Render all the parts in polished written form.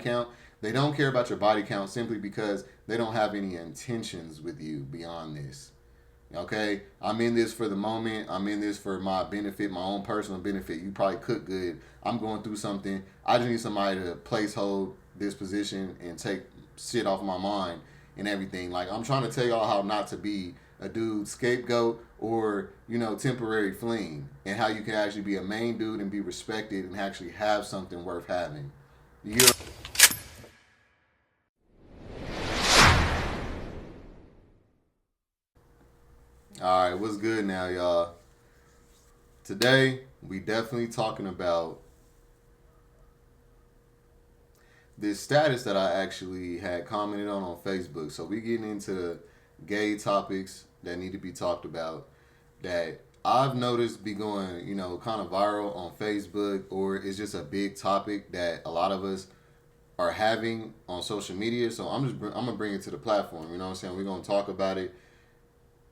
count. They don't care about your body count simply because they don't have any intentions with you beyond this. Okay, I'm in this for the moment. I'm in this for my benefit, my own personal benefit. You probably cook good. I'm going through something. I just need somebody to placehold this position and take shit off my mind and everything. Like, I'm trying to tell y'all how not to be a dude scapegoat or, you know, temporary fling, and how you can actually be a main dude and be respected and actually have something worth having. You All right, what's good now, y'all? Today, we definitely talking about this status that I actually had commented on Facebook. So we getting into gay topics that need to be talked about that I've noticed be going, you know, kind of viral on Facebook, or it's just a big topic that a lot of us are having on social media. So I'm gonna bring it to the platform. You know what I'm saying? We're gonna talk about it.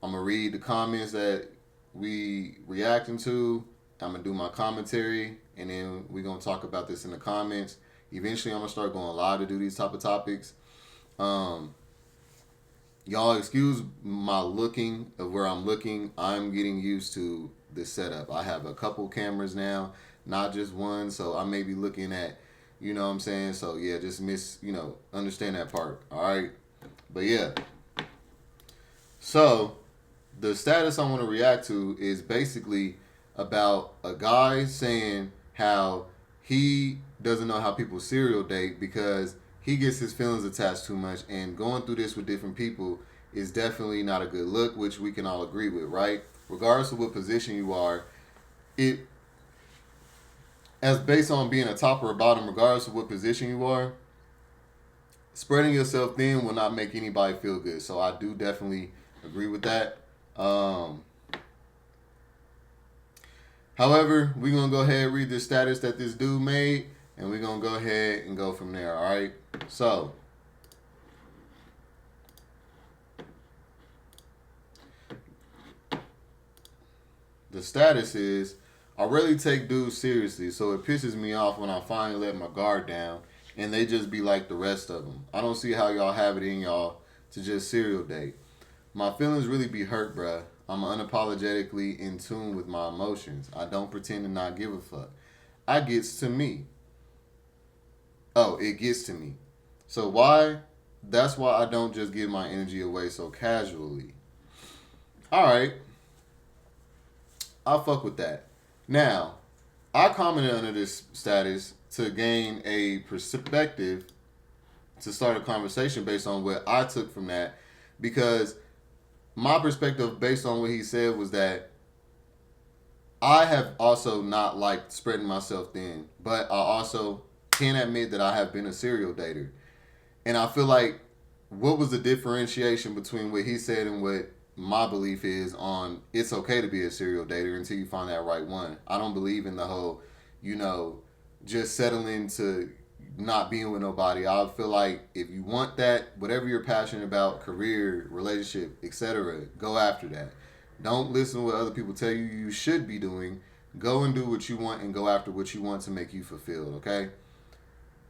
I'm gonna read the comments that we reacting to. I'm gonna do my commentary, and then we're gonna talk about this in the comments. Eventually, I'm gonna start going live to do these type of topics. Um, y'all excuse my looking of where I'm looking. I'm getting used to this setup. I have a couple cameras now, not just one. So I may be looking at, you know what I'm saying? So yeah, just understand that part. All right. But yeah. So the status I want to react to is basically about a guy saying how he doesn't know how people serial date because he gets his feelings attached too much, and going through this with different people is definitely not a good look, which we can all agree with, right? Regardless of what position you are, it as based on being a top or a bottom, regardless of what position you are, spreading yourself thin will not make anybody feel good. So I do definitely agree with that. However, we're going to go ahead and read the status that this dude made, and we're going to go ahead and go from there, all right? So, the status is, I really take dudes seriously, so it pisses me off when I finally let my guard down, and they just be like the rest of them. I don't see how y'all have it in y'all to just serial date. My feelings really be hurt, bruh. I'm unapologetically in tune with my emotions. I don't pretend to not give a fuck. I gets to me. Oh, it gets to me. So why? That's why I don't just give my energy away so casually. Alright, I'll fuck with that. Now, I commented under this status to gain a perspective to start a conversation based on what I took from that, because my perspective based on what he said was that I have also not liked spreading myself thin, but I also can admit that I have been a serial dater. And I feel like what was the differentiation between what he said and what my belief is on it's okay to be a serial dater until you find that right one. I don't believe in the whole, you know, just settling to not being with nobody. I feel like if you want that, whatever you're passionate about, career, relationship, etc., go after that. Don't listen to what other people tell you you should be doing. Go and do what you want and go after what you want to make you fulfilled, okay?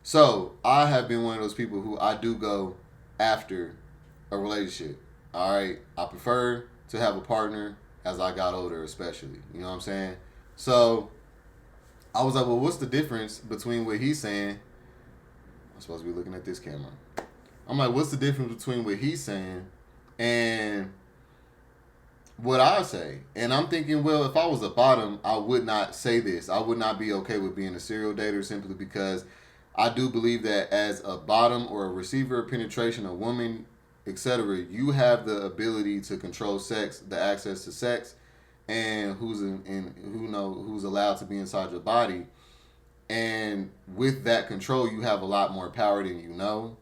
So, I have been one of those people who I do go after a relationship. All right? I prefer to have a partner as I got older, especially. You know what I'm saying? So, I was like, well, what's the difference between what he's saying? I'm supposed to be looking at this camera. I'm like, what's the difference between what he's saying and what I say? And I'm thinking, well, if I was a bottom, I would not say this. I would not be okay with being a serial dater simply because I do believe that as a bottom or a receiver of penetration, a woman, etc., you have the ability to control sex, the access to sex, and who's allowed to be inside your body. And with that control, you have a lot more power than you know.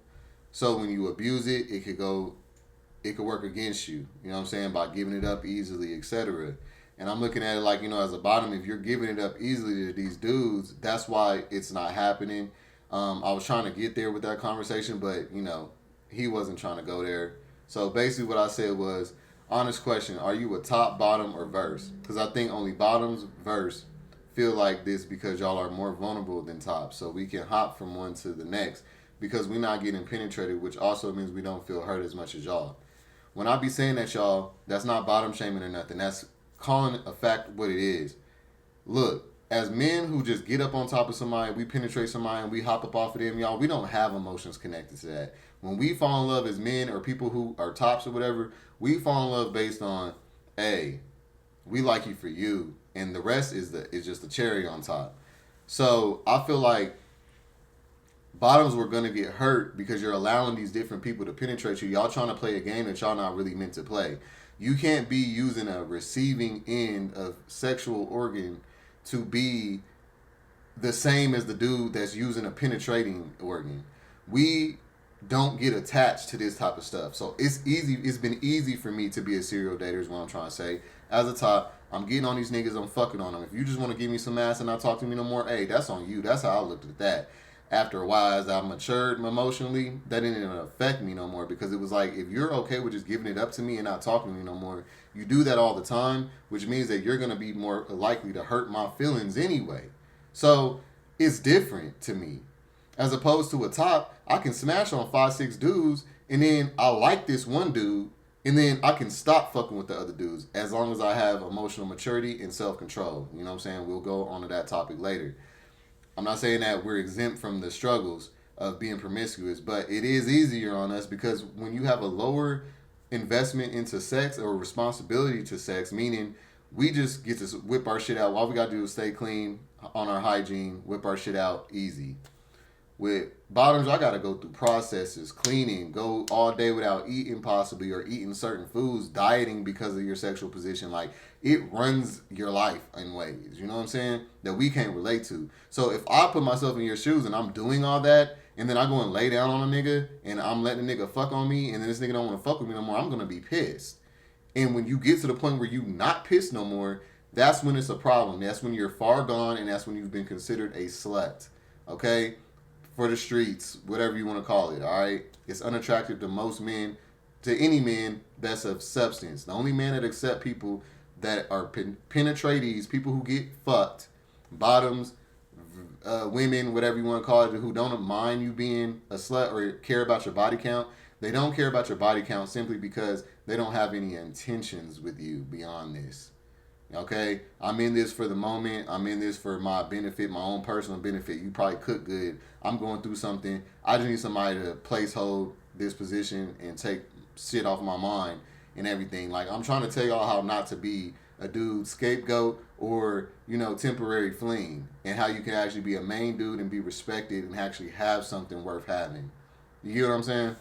So when you abuse it, it could work against you. You know what I'm saying? By giving it up easily, etc. And I'm looking at it like, you know, as a bottom, if you're giving it up easily to these dudes, that's why it's not happening. I was trying to get there with that conversation, but, you know, he wasn't trying to go there. So basically what I said was, honest question, are you a top, bottom, or verse? Because I think only bottoms, verse, feel like this because y'all are more vulnerable than top. So we can hop from one to the next. because we're not getting penetrated, which also means we don't feel hurt as much as y'all. When I be saying that, y'all, that's not bottom shaming or nothing. That's calling a fact what it is. Look, as men who just get up on top of somebody, we penetrate somebody, and we hop up off of them, y'all, we don't have emotions connected to that. When we fall in love as men or people who are tops or whatever, we fall in love based on, hey, we like you for you, and the rest is just the cherry on top. So I feel like bottoms were gonna get hurt because you're allowing these different people to penetrate you. Y'all trying to play a game that y'all not really meant to play. You can't be using a receiving end of sexual organ to be the same as the dude that's using a penetrating organ. We don't get attached to this type of stuff. So it's easy. It's been easy for me to be a serial dater is what I'm trying to say. As a top, I'm getting on these niggas. I'm fucking on them. If you just want to give me some ass and not talk to me no more, hey, that's on you. That's how I looked at that. After a while, as I matured emotionally, that didn't even affect me no more because it was like, if you're okay with just giving it up to me and not talking to me no more, you do that all the time, which means that you're going to be more likely to hurt my feelings anyway. So it's different to me. As opposed to a top, I can smash on 5-6 dudes, and then I like this one dude, and then I can stop fucking with the other dudes as long as I have emotional maturity and self-control. You know what I'm saying? We'll go on to that topic later. I'm not saying that we're exempt from the struggles of being promiscuous, but it is easier on us because when you have a lower investment into sex or responsibility to sex, meaning we just get to whip our shit out. All we got to do is stay clean on our hygiene, whip our shit out easy. With bottoms, I got to go through processes, cleaning, go all day without eating possibly or eating certain foods, dieting because of your sexual position. Like, it runs your life in ways, you know what I'm saying, that we can't relate to. So if I put myself in your shoes and I'm doing all that, and then I go and lay down on a nigga, and I'm letting a nigga fuck on me, and then this nigga don't want to fuck with me no more, I'm going to be pissed. And when you get to the point where you not pissed no more, that's when it's a problem. That's when you're far gone, and that's when you've been considered a slut. Okay? For the streets, whatever you want to call it, all right? It's unattractive to most men, to any man that's of substance. The only man that accept people that are penetrators, people who get fucked, bottoms, women, whatever you want to call it, who don't mind you being a slut or care about your body count. They don't care about your body count simply because they don't have any intentions with you beyond this. Okay, I'm in this for the moment. I'm in this for my benefit, my own personal benefit. You probably cook good. I'm going through something. I just need somebody to placehold this position and take shit off my mind and everything. Like, I'm trying to tell y'all how not to be a dude scapegoat or, you know, temporary fling, and how you can actually be a main dude and be respected and actually have something worth having. You get what I'm saying?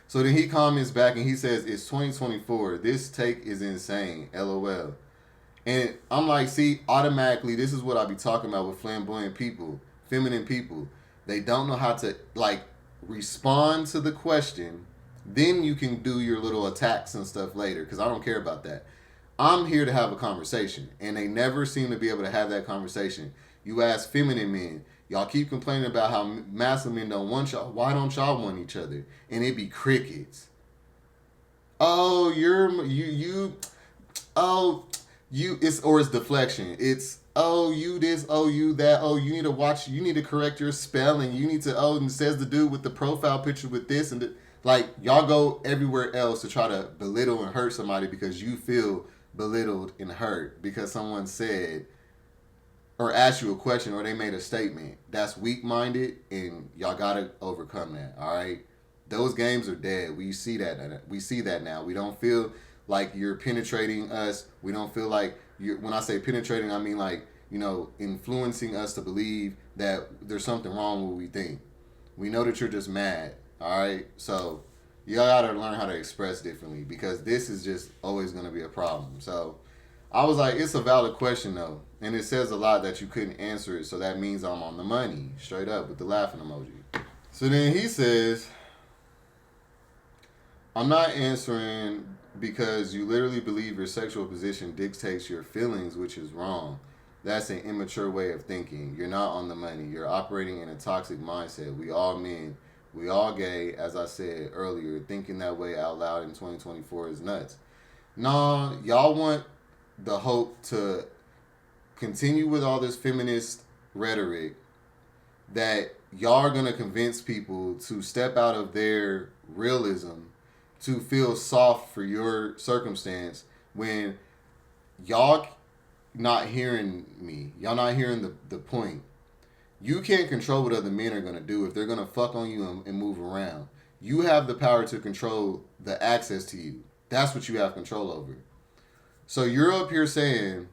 So then he comments back and he says, it's 2024. This take is insane. LOL. And I'm like, see, automatically, this is what I be talking about with flamboyant people, feminine people. They don't know how to, like, respond to the question. Then you can do your little attacks and stuff later, because I don't care about that. I'm here to have a conversation, and they never seem to be able to have that conversation. You ask feminine men, y'all keep complaining about how masculine men don't want y'all. Why don't y'all want each other? And it be crickets. Oh, it's deflection. It's, oh, you this, oh, you that, oh, you need to watch, you need to correct your spelling. You need to, oh, and it says the dude with the profile picture with this and like, y'all go everywhere else to try to belittle and hurt somebody because you feel belittled and hurt because someone said or asked you a question or they made a statement. That's weak-minded, and y'all gotta overcome that. All right, those games are dead. We see that. We see that now. We don't feel like you're penetrating us. We don't feel like you're. When I say penetrating, I mean like, you know, influencing us to believe that there's something wrong with what we think. We know that you're just mad. All right, so y'all gotta learn how to express differently because this is just always gonna be a problem. So I was like, it's a valid question though, and it says a lot that you couldn't answer it, so that means I'm on the money, straight up with the laughing emoji. So then he says, I'm not answering because you literally believe your sexual position dictates your feelings, which is wrong. That's an immature way of thinking. You're not on the money. You're operating in a toxic mindset. We all men. We all gay, as I said earlier. Thinking that way out loud in 2024 is nuts. No, y'all want the hope to continue with all this feminist rhetoric that y'all are gonna convince people to step out of their realism to feel soft for your circumstance when y'all not hearing me. Y'all not hearing the point. You can't control what other men are gonna do if they're gonna fuck on you and move around. You have the power to control the access to you. That's what you have control over. So you're up here saying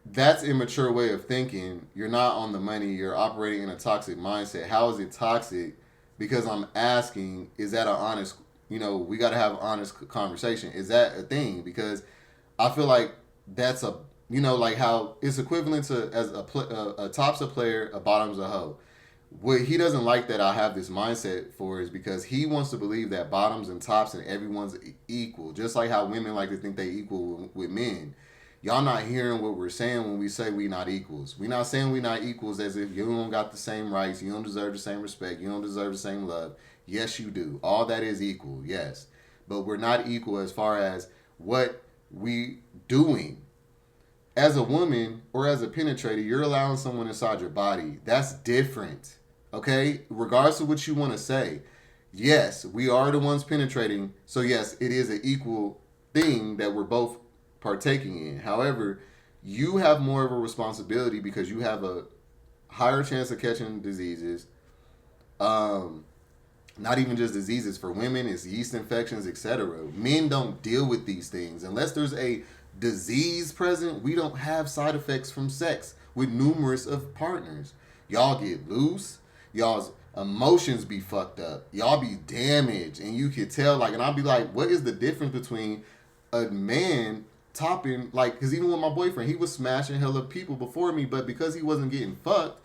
that's immature way of thinking. You're not on the money. You're operating in a toxic mindset. How is it toxic? Because I'm asking, is that an honest, we got to have an honest conversation. Is that a thing? Because I feel like that's a, like how it's equivalent to as a top's a player, a bottom's a hoe. What he doesn't like that I have this mindset for is because he wants to believe that bottoms and tops and everyone's equal. Just like how women like to think they equal with men. Y'all not hearing what we're saying when we say we not equals. We not saying we not equals as if you don't got the same rights, you don't deserve the same respect, you don't deserve the same love. Yes, you do. All that is equal, yes. But we're not equal as far as what we doing. As a woman or as a penetrator, you're allowing someone inside your body. That's different. Okay? Regardless of what you want to say. Yes, we are the ones penetrating. So yes, it is an equal thing that we're both partaking in. However, you have more of a responsibility because you have a higher chance of catching diseases. Not even just diseases. For women, it's yeast infections, etc. Men don't deal with these things. Unless there's a disease present, we don't have side effects from sex with numerous of partners. Y'all get loose. Y'all's emotions be fucked up. Y'all be damaged. And you could tell, and I'll be like, what is the difference between a man topping, because even with my boyfriend, he was smashing hella people before me, but because he wasn't getting fucked,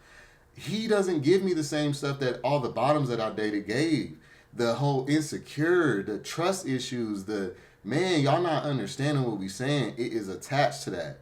he doesn't give me the same stuff that all the bottoms that I dated gave. The whole insecure, the trust issues, y'all not understanding what we saying. It is attached to that.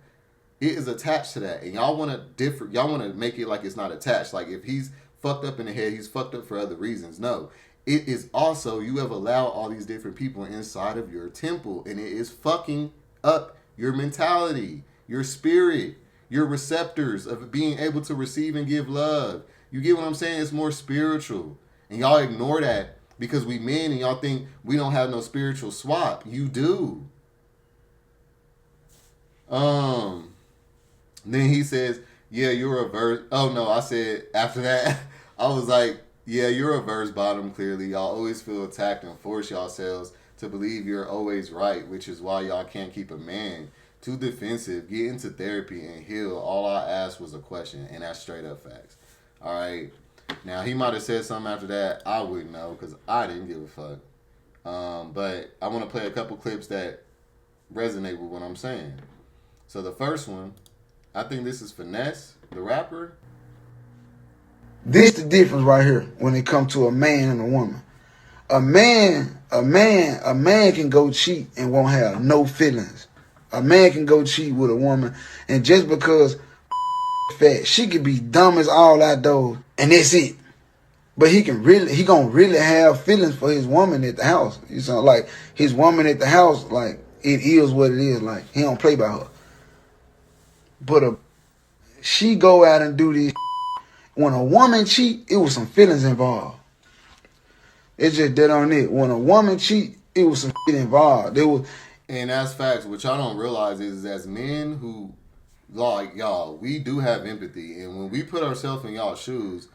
It is attached to that. And y'all want to make it like it's not attached. Like if he's fucked up in the head, he's fucked up for other reasons. No. It is also, you have allowed all these different people inside of your temple, and it is fucking up your mentality, your spirit, your receptors of being able to receive and give love. You get what I'm saying? It's more spiritual. And y'all ignore that because we men and y'all think we don't have no spiritual swap. You do. Then he says, yeah, you're a verse. Oh no, I said after that, I was like, yeah, you're a verse bottom, clearly. Y'all always feel attacked and force yourselves to believe you're always right, which is why y'all can't keep a man. Too defensive. Get into therapy and heal. All I asked was a question, and that's straight up facts. All right. Now, he might have said something after that. I wouldn't know because I didn't give a fuck. But I want to play a couple clips that resonate with what I'm saying. So the first one, I think this is Finesse, the rapper. This the difference right here when it comes to a man and a woman. A man can go cheat and won't have no feelings. A man can go cheat with a woman, and just because fat, she could be dumb as all outdoors, and that's it. But he gonna really have feelings for his woman at the house. You know, like his woman at the house, like it is what it is. Like he don't play by her. But she go out and do this. When a woman cheat, it was some feelings involved. It's just dead on it. When a woman cheat, it was some shit involved. And that's facts. What y'all don't realize is as men who, like y'all, we do have empathy. And when we put ourselves in y'all's shoes,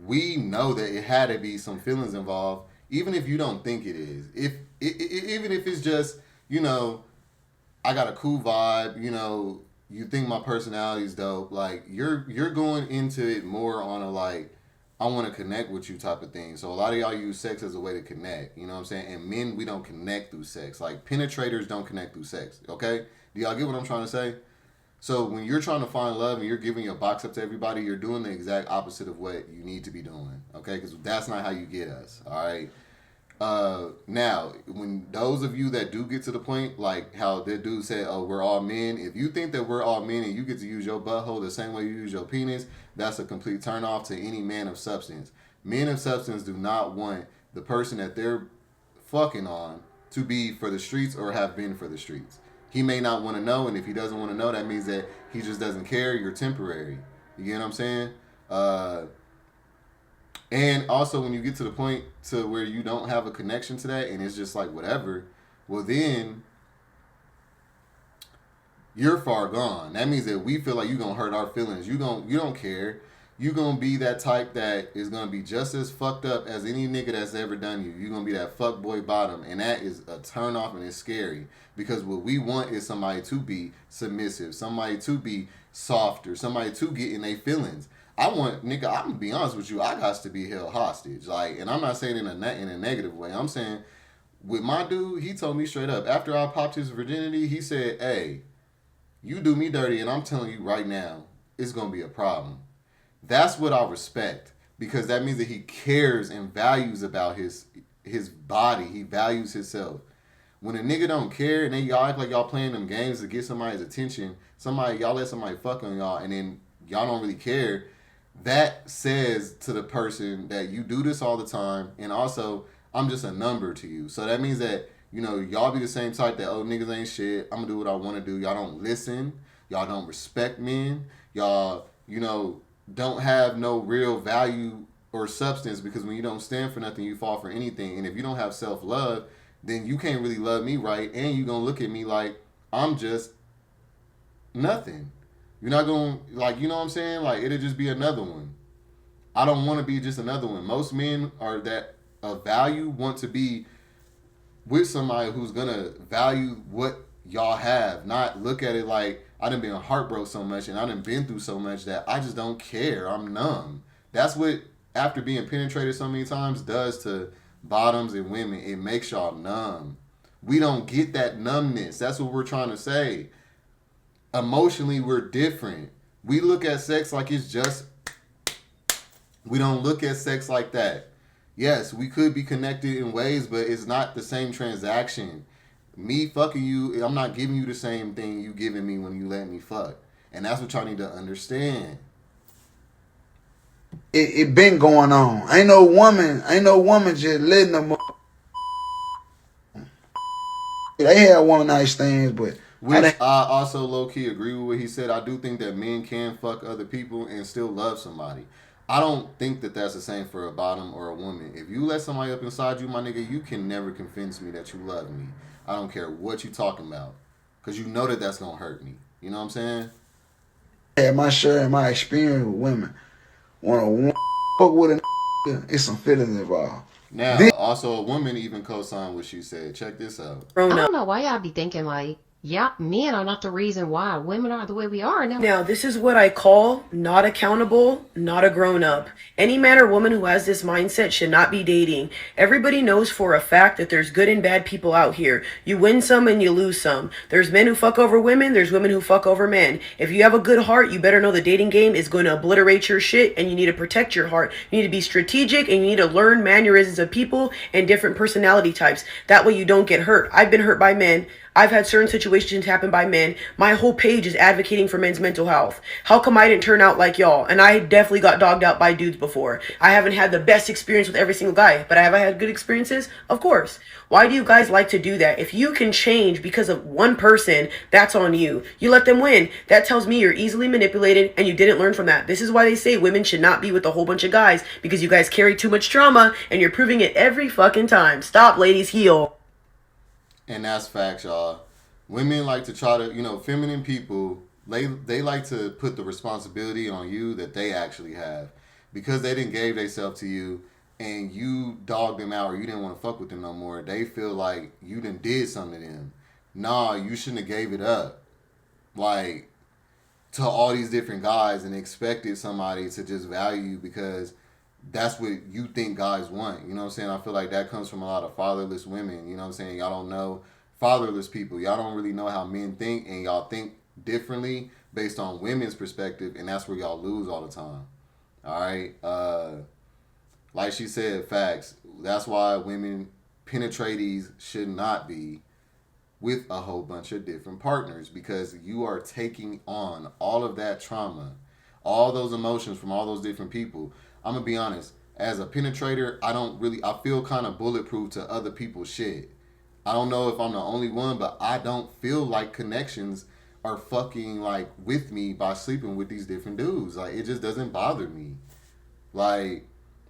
we know that it had to be some feelings involved, even if you don't think it is. Even if it's just, I got a cool vibe, you think my personality's dope, like you're going into it more on a I want to connect with you type of thing. So a lot of y'all use sex as a way to connect, you know what I'm saying? And men, we don't connect through sex. Like penetrators don't connect through sex, okay? Do y'all get what I'm trying to say? So when you're trying to find love and you're giving your box up to everybody, you're doing the exact opposite of what you need to be doing, okay? Because that's not how you get us, all right? Now, when those of you that do get to the point, like how that dude said, oh, we're all men. If you think that we're all men and you get to use your butthole the same way you use your penis, that's a complete turn off to any man of substance. Men of substance do not want the person that they're fucking on to be for the streets or have been for the streets. He may not want to know, and if he doesn't want to know, that means that he just doesn't care. You're temporary. You get what I'm saying? Uh, and also, when you get to the point to where you don't have a connection to that, and it's just like whatever, well then you're far gone. That means that we feel like you're gonna hurt our feelings. You don't care. You gonna be that type that is gonna be just as fucked up as any nigga that's ever done you. You're gonna be that fuck boy bottom, and that is a turn off, and it's scary because what we want is somebody to be submissive, somebody to be softer, somebody to get in their feelings. I want nigga. I'm gonna be honest with you. I got to be held hostage. Like, and I'm not saying in a negative way. I'm saying with my dude, he told me straight up after I popped his virginity. He said, "Hey, you do me dirty, and I'm telling you right now, it's gonna be a problem." That's what I respect because that means that he cares and values about his body. He values himself. When a nigga don't care and then y'all act like y'all playing them games to get somebody's attention, y'all let somebody fuck on y'all and then y'all don't really care. That says to the person that you do this all the time, and also I'm just a number to you. So that means that y'all be the same type that niggas ain't shit. I'm gonna do what I want to do. Y'all don't listen. Y'all don't respect men. Y'all don't have no real value or substance because when you don't stand for nothing, you fall for anything. And if you don't have self-love, then you can't really love me right, and you're gonna look at me like I'm just nothing. You're not gonna you know what I'm saying? Like it'll just be another one. I don't want to be just another one. Most men are that of value want to be with somebody who's gonna value what y'all have, not look at it like I done been heartbroken so much and I done been through so much that I just don't care. I'm numb. That's what after being penetrated so many times does to bottoms and women. It makes y'all numb. We don't get that numbness. That's what we're trying to say. Emotionally, we're different. We look at sex like it's just. We don't look at sex like that. Yes, we could be connected in ways, but it's not the same transaction. Me fucking you, I'm not giving you the same thing you giving me when you let me fuck. And that's what y'all need to understand. It been going on. Ain't no woman just letting them. They had one night stands, but which I also low key agree with what he said. I do think that men can fuck other people and still love somebody. I don't think that that's the same for a bottom or a woman. If you let somebody up inside you, my nigga, you can never convince me that you love me. I don't care what you talking about, cause you know that that's gonna hurt me. You know what I'm saying? I had my share and my experience with women. When a fuck with a it's some feelings involved. Now, also a woman even co-signed what she said. Check this out. I don't know why y'all be thinking like, yeah, men are not the reason why women are the way we are. Now, this is what I call not accountable, not a grown-up. Any man or woman who has this mindset should not be dating. Everybody knows for a fact that there's good and bad people out here. You win some and you lose some. There's men who fuck over women, there's women who fuck over men. If you have a good heart, you better know the dating game is going to obliterate your shit, and you need to protect your heart. You need to be strategic, and you need to learn mannerisms of people and different personality types. That way you don't get hurt. I've been hurt by men. I've had certain situations happen by men. My whole page is advocating for men's mental health. How come I didn't turn out like y'all? And I definitely got dogged out by dudes before. I haven't had the best experience with every single guy, but have I had good experiences? Of course. Why do you guys like to do that? If you can change because of one person, that's on you. You let them win. That tells me you're easily manipulated and you didn't learn from that. This is why they say women should not be with a whole bunch of guys, because you guys carry too much trauma and you're proving it every fucking time. Stop, ladies, heal. And that's facts, y'all. Women like to try to, feminine people, they like to put the responsibility on you that they actually have. Because they didn't gave themselves to you and you dogged them out or you didn't want to fuck with them no more, they feel like you done did something to them. Nah, you shouldn't have gave it up. Like, to all these different guys and expected somebody to just value you because that's what you think guys want. You know what I'm saying? I feel like that comes from a lot of fatherless women. You know what I'm saying? Y'all don't know fatherless people. Y'all don't really know how men think, and y'all think differently based on women's perspective, and that's where y'all lose all the time. All right? Like she said, facts. That's why women penetrators should not be with a whole bunch of different partners, because you are taking on all of that trauma, all those emotions from all those different people. I'm gonna be honest, as a penetrator, I feel kind of bulletproof to other people's shit. I don't know if I'm the only one, but I don't feel like connections are fucking like with me by sleeping with these different dudes. Like, it just doesn't bother me. Like,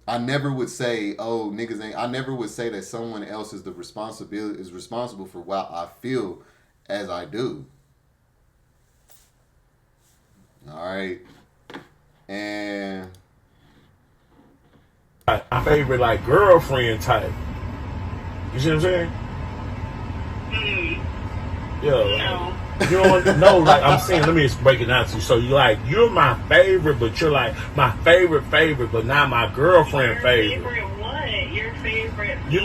I never would say, oh, niggas ain't. I never would say that someone else is responsible for why I feel as I do. All right, and my favorite like girlfriend type. You see what I'm saying? Yeah. No. You don't know, like I'm saying, let me just break it down to you. So you're my favorite, but you're like my favorite, but not my girlfriend Your favorite. favorite what? Your favorite. You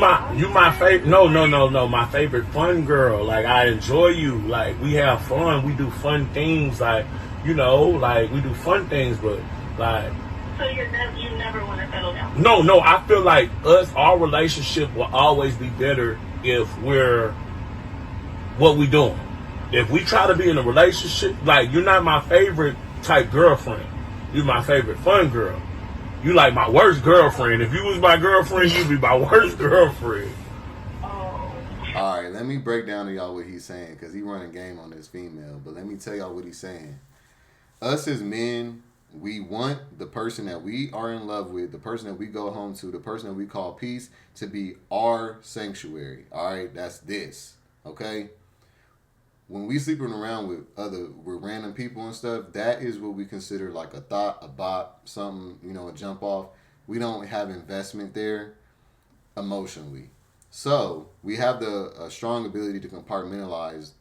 my favorite. No. My favorite fun girl. Like I enjoy you. Like we have fun. We do fun things. Like like we do fun things. But like. So you never want to settle down? No. I feel like our relationship will always be better if we're what we doing. If we try to be in a relationship, like you're not my favorite type girlfriend. You're my favorite fun girl. You like my worst girlfriend. If you was my girlfriend, you'd be my worst girlfriend. Oh. all right, let me break down to y'all what he's saying because he running game on this female. But let me tell y'all what he's saying. Us as men, we want the person that we are in love with, the person that we go home to, the person that we call peace, to be our sanctuary. All right, that's this. Okay. When we sleeping around with random people and stuff, that is what we consider like a thought, a bop, something, a jump off. We don't have investment there emotionally. So we have a strong ability to compartmentalize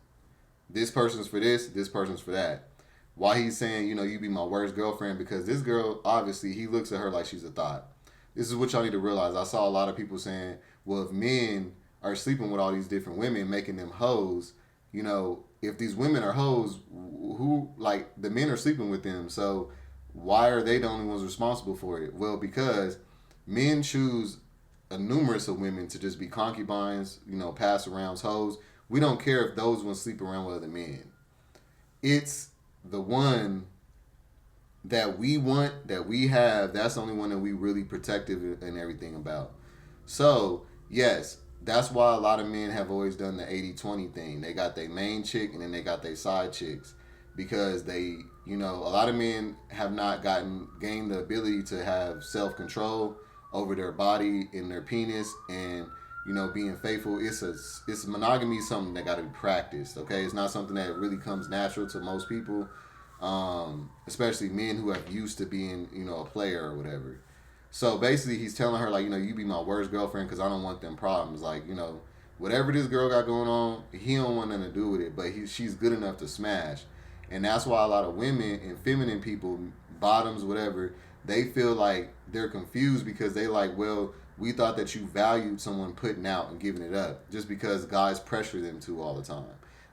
this person's for this person's for that. Why he's saying, you be my worst girlfriend, because this girl, obviously, he looks at her like she's a thought. This is what y'all need to realize. I saw a lot of people saying, well, if men are sleeping with all these different women, making them hoes, if these women are hoes, who, like, the men are sleeping with them, so why are they the only ones responsible for it? Well, because men choose a numerous of women to just be concubines, pass around hoes. We don't care if those ones sleep around with other men. It's the one that we want, that we have, that's the only one that we really protective and everything about. So, yes, that's why a lot of men have always done the 80-20 thing. They got their main chick and then they got their side chicks. Because they, a lot of men have not gained the ability to have self-control over their body and their penis and, being faithful. It's monogamy is something that got to be practiced, okay? It's not something that really comes natural to most people, especially men who have used to being, a player or whatever. So basically, he's telling her, like, you be my worst girlfriend because I don't want them problems. Like, whatever this girl got going on, he don't want nothing to do with it, but she's good enough to smash. And that's why a lot of women and feminine people, bottoms, whatever, they feel like they're confused because they like, well, we thought that you valued someone putting out and giving it up just because guys pressure them to all the time.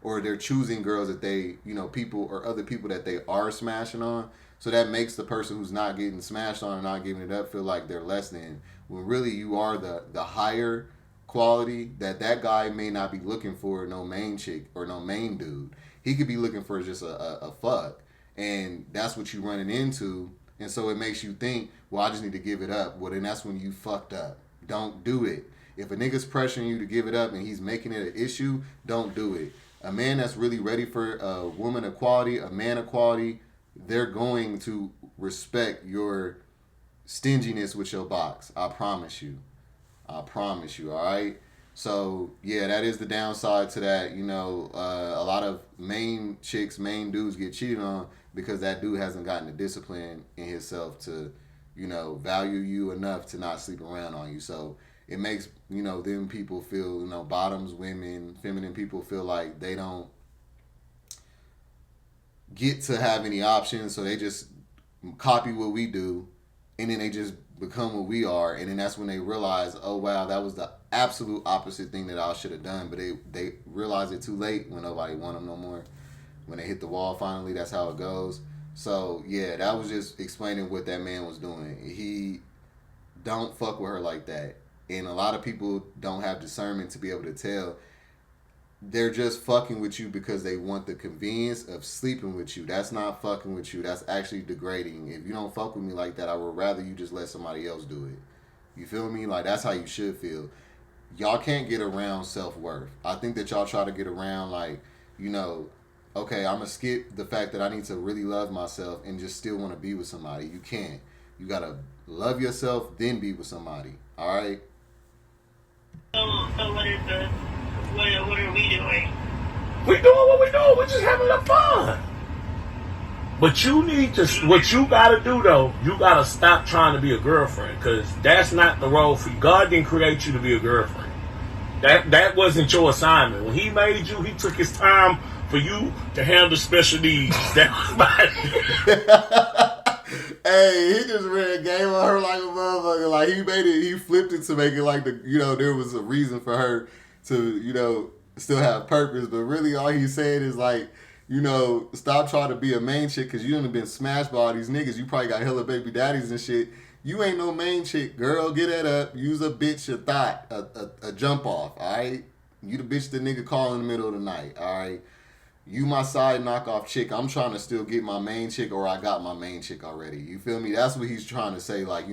Or they're choosing girls that they, people or other people that they are smashing on. So that makes the person who's not getting smashed on and not giving it up feel like they're less than. When really you are the higher quality that guy may not be looking for no main chick or no main dude. He could be looking for just a fuck. And that's what you're running into. And so it makes you think, well, I just need to give it up. Well, then that's when you fucked up. Don't do it. If a nigga's pressuring you to give it up and he's making it an issue, don't do it. A man that's really ready for a woman equality, a man equality, they're going to respect your stinginess with your box. I promise you. All right? So, yeah, that is the downside to that. A lot of main chicks, main dudes get cheated on because that dude hasn't gotten the discipline in himself to, value you enough to not sleep around on you. So, it makes, them people feel, bottoms, women, feminine people feel like they don't get to have any options, so they just copy what we do, and then they just become what we are, and then that's when they realize, oh wow, that was the absolute opposite thing that I should have done, but they realize it too late when nobody want them no more. When they hit the wall finally, that's how it goes. So yeah, that was just explaining what that man was doing. He don't fuck with her like that, and a lot of people don't have discernment to be able to tell. They're just fucking with you because they want the convenience of sleeping with you. That's not fucking with you. That's actually degrading. If you don't fuck with me like that, I would rather you just let somebody else do it. You feel me? Like, that's how you should feel. Y'all can't get around self-worth. I think that y'all try to get around, like, okay, I'm going to skip the fact that I need to really love myself and just still want to be with somebody. You can't. You got to Love yourself, then be with somebody. All right. So what is this? What are we doing? We doing what we doing. We're just having a little fun. But you need to, what you gotta do though, you gotta stop trying to be a girlfriend, because that's not the role for you. God didn't create you to be a girlfriend. That wasn't your assignment. When he made you, he took his time for you to handle special needs. That was Hey, he just ran game on her like a motherfucker. Like he flipped it to make it like there was a reason for her to, still have purpose. But really all he's saying is like, stop trying to be a main chick because you done been smashed by all these niggas. You probably got hella baby daddies and shit. You ain't no main chick, girl. Get that up. Use a bitch, a thought, a jump off. All right. You the bitch the nigga call in the middle of the night. All right. You my side knockoff chick. I'm trying to still get my main chick, or I got my main chick already. You feel me? That's what he's trying to say. Like,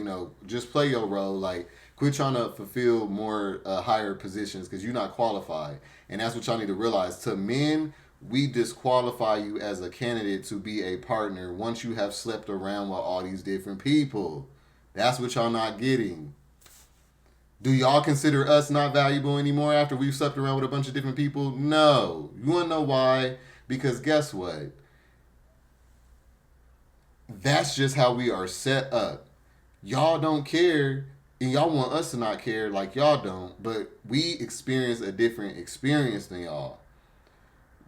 just play your role. Like, quit trying to fulfill more higher positions because you're not qualified. And that's what y'all need to realize. To men, we disqualify you as a candidate to be a partner once you have slept around with all these different people. That's what y'all not getting. Do y'all consider us not valuable anymore after we've slept around with a bunch of different people? No. You want to know why? Because guess what? That's just how we are set up. Y'all don't care, and y'all want us to not care like y'all don't, but we experience a different experience than y'all.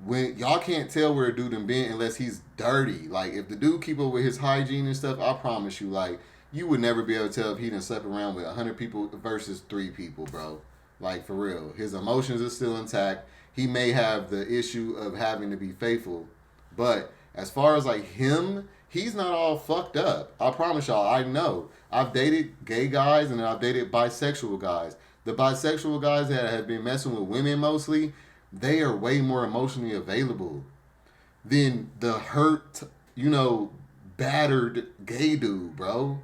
When y'all can't tell where a dude done been unless he's dirty. Like, if the dude keep up with his hygiene and stuff, I promise you, like, you would never be able to tell if he done slept around with 100 people versus 3 people, bro. Like, for real. His emotions are still intact. He may have the issue of having to be faithful. But as far as, like, him, he's not all fucked up. I promise y'all, I know. I've dated gay guys and I've dated bisexual guys. The bisexual guys that have been messing with women mostly, they are way more emotionally available than the hurt, battered gay dude, bro.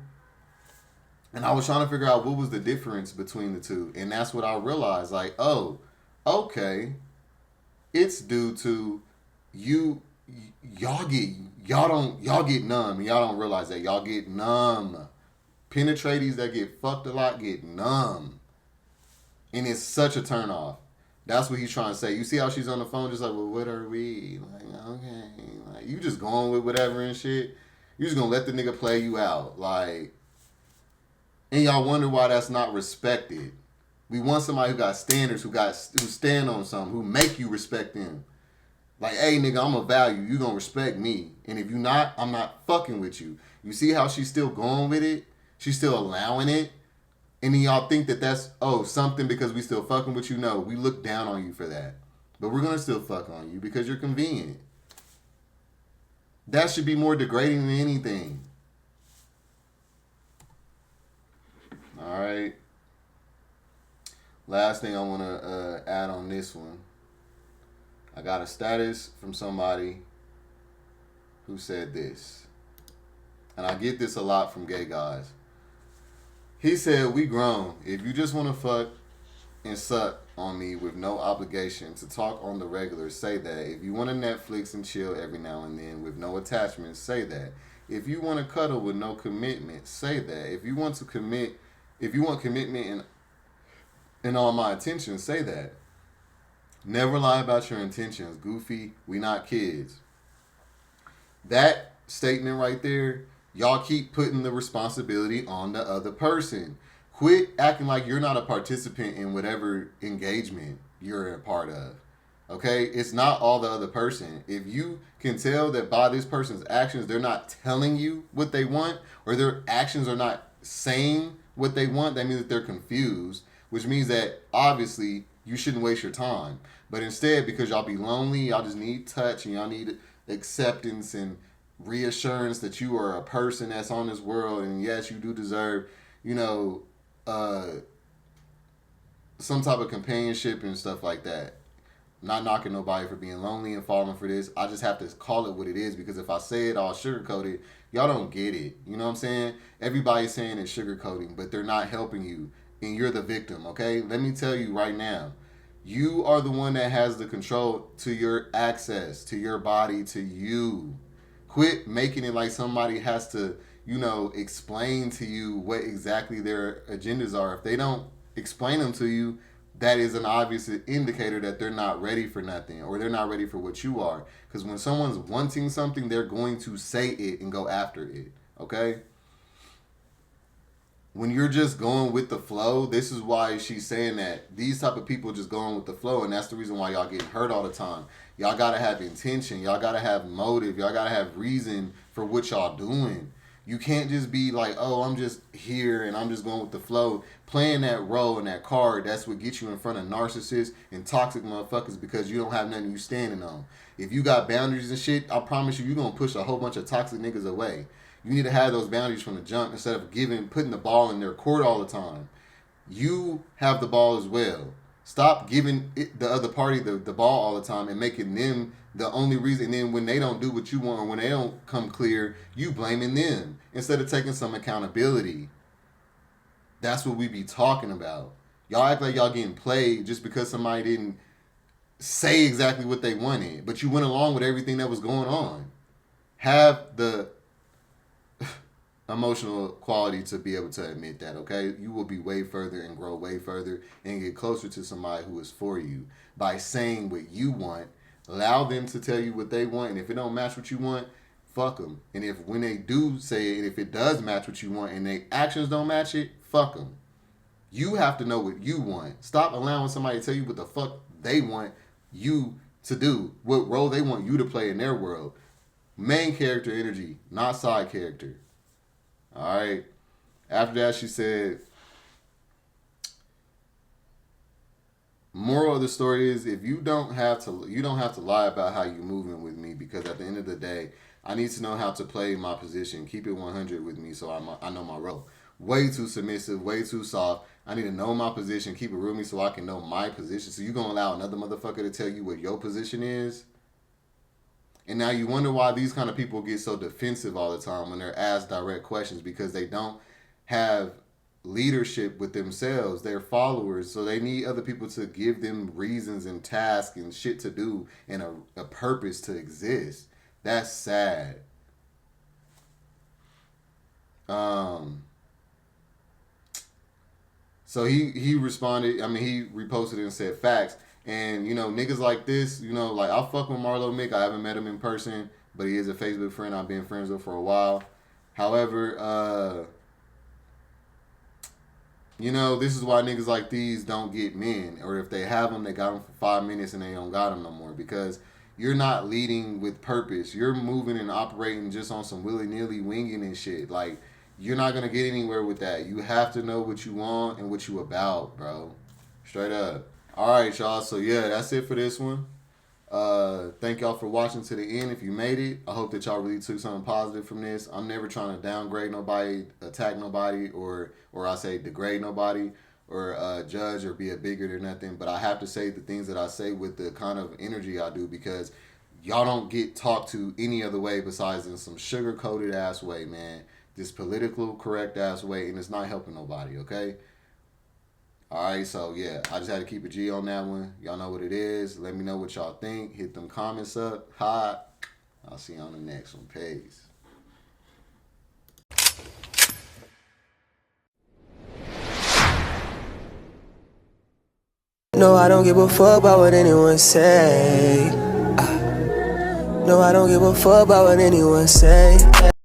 And I was trying to figure out what was the difference between the two. And that's what I realized. Like, oh, okay. It's due to y'all get numb. Y'all don't realize that. Y'all get numb. Penetrators that get fucked a lot get numb. And it's such a turn off. That's what he's trying to say. You see how she's on the phone just like, well, what are we? Like, okay. Like, you just going with whatever and shit. You just gonna let the nigga play you out. Like, and y'all wonder why that's not respected. We want somebody who got standards, who stand on something, who make you respect them. Like, hey, nigga, I'm a value. You gonna respect me. And if you not, I'm not fucking with you. You see how she's still going with it? She's still allowing it? And then y'all think that that's, something because we still fucking with you? No, we look down on you for that. But we're gonna still fuck on you because you're convenient. That should be more degrading than anything. All right. Last thing I want to add on this one. I got a status from somebody who said this. And I get this a lot from gay guys. He said, we grown. If you just want to fuck and suck on me with no obligation to talk on the regular, say that. If you want to Netflix and chill every now and then with no attachments, say that. If you want to cuddle with no commitment, say that. If you want commitment in all my attention, say that. Never lie about your intentions. Goofy, we not kids. That statement right there, y'all keep putting the responsibility on the other person. Quit acting like you're not a participant in whatever engagement you're a part of. Okay? It's not all the other person. If you can tell that by this person's actions, they're not telling you what they want, or their actions are not saying what they want, that means that they're confused, which means that obviously you shouldn't waste your time. But instead, because y'all be lonely, y'all just need touch and y'all need acceptance and reassurance that you are a person that's on this world, and yes, you do deserve, some type of companionship and stuff like that. I'm not knocking nobody for being lonely and falling for this. I just have to call it what it is, because if I say it all sugarcoated, y'all don't get it. You know what I'm saying? Everybody's saying it's sugarcoating, but they're not helping you, and you're the victim, okay? Let me tell you right now, you are the one that has the control to your access, to your body, to you. Quit making it like somebody has to, explain to you what exactly their agendas are. If they don't explain them to you, that is an obvious indicator that they're not ready for nothing, or they're not ready for what you are. Because when someone's wanting something, they're going to say it and go after it. Okay? When you're just going with the flow, this is why she's saying that these type of people just going with the flow, and that's the reason why y'all getting hurt all the time. Y'all gotta have intention. Y'all gotta have motive. Y'all gotta have reason for what y'all doing. You can't just be like, oh, I'm just here and I'm just going with the flow. Playing that role and that card, that's what gets you in front of narcissists and toxic motherfuckers, because you don't have nothing you standing on. If you got boundaries and shit, I promise you're going to push a whole bunch of toxic niggas away. You need to have those boundaries from the jump instead of putting the ball in their court all the time. You have the ball as well. Stop giving the other party the ball all the time and making them the only reason. And then when they don't do what you want, or when they don't come clear, you blaming them instead of taking some accountability. That's what we be talking about. Y'all act like y'all getting played just because somebody didn't say exactly what they wanted, but you went along with everything that was going on. Have the emotional quality to be able to admit that, okay? You will be way further and grow way further and get closer to somebody who is for you by saying what you want. Allow them to tell you what they want, and if it don't match what you want, fuck them. And if when they do say it, if it does match what you want and their actions don't match it, fuck them. You have to know what you want. Stop allowing somebody to tell you what the fuck they want you to do, what role they want you to play in their world. Main character energy, not side character. All right. After that, she said, moral of the story is, if you don't have to lie about how you're moving with me, because at the end of the day, I need to know how to play my position. Keep it 100 with me so I know my role. Way too submissive, way too soft. I need to know my position. Keep it real with me so I can know my position. So you gonna allow another motherfucker to tell you what your position is? And now you wonder why these kind of people get so defensive all the time when they're asked direct questions, because they don't have leadership with themselves. They're followers, so they need other people to give them reasons and tasks and shit to do and a purpose to exist. That's sad. So he responded, he reposted it and said facts. And, niggas like this, like, I fuck with Marlo Mick. I haven't met him in person, but he is a Facebook friend I've been friends with for a while. However, this is why niggas like these don't get men. Or if they have them, they got them for 5 minutes and they don't got them no more. Because you're not leading with purpose. You're moving and operating just on some willy-nilly winging and shit. Like, you're not going to get anywhere with that. You have to know what you want and what you about, bro. Straight up. All right, y'all. So, yeah, that's it for this one. Thank y'all for watching to the end. If you made it, I hope that y'all really took something positive from this. I'm never trying to downgrade nobody, attack nobody, or I say degrade nobody, or judge or be a bigot or nothing. But I have to say the things that I say with the kind of energy I do, because y'all don't get talked to any other way besides in some sugar-coated ass way, man. This political correct ass way, and it's not helping nobody, okay? Alright, so yeah, I just had to keep a G on that one. Y'all know what it is. Let me know what y'all think. Hit them comments up. Hot. I'll see you on the next one. Peace. No, I don't give a fuck about what anyone say. No, I don't give a fuck about what anyone say.